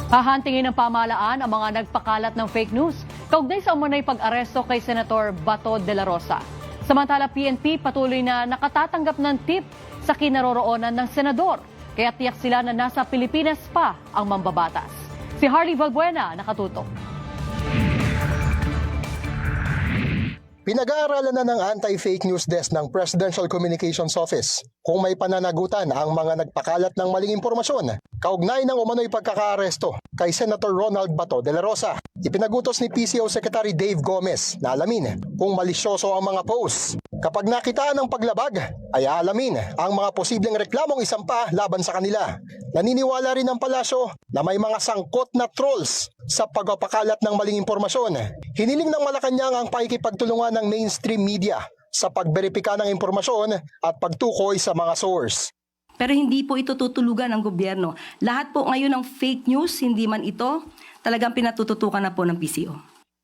Hahantingin ng pamahalaan ang mga nagpakalat ng fake news kaugnay sa umunay pag-aresto kay Senator Bato de la Rosa. Samantala, PNP patuloy na nakatatanggap ng tip sa kinaroroonan ng senador. Kaya tiyak sila na nasa Pilipinas pa ang mambabatas. Si Harley Valbuena nakatutok. Pinag-aaralan na ng Anti-Fake News Desk ng Presidential Communications Office kung may pananagutan ang mga nagpakalat ng maling impormasyon kaugnay ng umano'y pagkakaaresto kay Senator Ronald Bato de la Rosa. Ipinagutos ni PCO Secretary Dave Gomez na alamin kung malisyoso ang mga posts. Kapag nakitaan ng paglabag, ay aalamin ang mga posibleng reklamong isampa laban sa kanila. Naniniwala rin ang palasyo na may mga sangkot na trolls sa pagpapakalat ng maling impormasyon. Hiniling ng Malacanang ang pakikipagtulungan ng mainstream media sa pagberipika ng impormasyon at pagtukoy sa mga source. Pero hindi po ito tutulugan ng gobyerno. Lahat po ngayon ng fake news, hindi man ito, talagang pinatututukan na po ng PCO.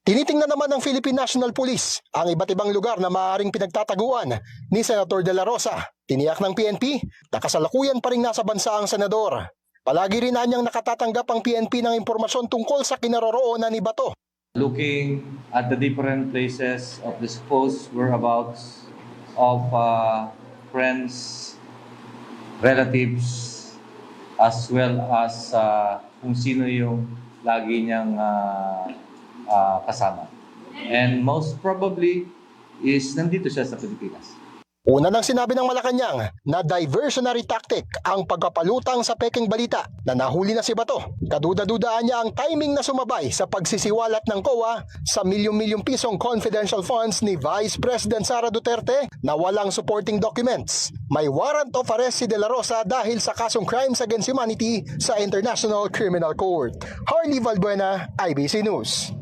Tinitingnan naman ng Philippine National Police ang iba't ibang lugar na maaaring pinagtataguan ni Senator de la Rosa. Tiniyak ng PNP na kasalukuyan pa rin nasa bansa ang senador. Palagi rin niyang nakatatanggap ang PNP ng impormasyon tungkol sa kinaroroonan ni Bato. Looking at the different places of the supposed whereabouts of friends, relatives, as well as kung sino yung lagi niyang kasama. And most probably is nandito siya sa Pilipinas. Una nang sinabi ng Malacanang na diversionary tactic ang pagpapalutang sa pekeng balita na nahuli na si Bato. Kaduda-dudaan niya ang timing na sumabay sa pagsisiwalat ng COA sa milyong-milyong pisong confidential funds ni Vice President Sara Duterte na walang supporting documents. May warrant of arrest si De La Rosa dahil sa kasong crimes against humanity sa International Criminal Court. Harley Valbuena, IBC News.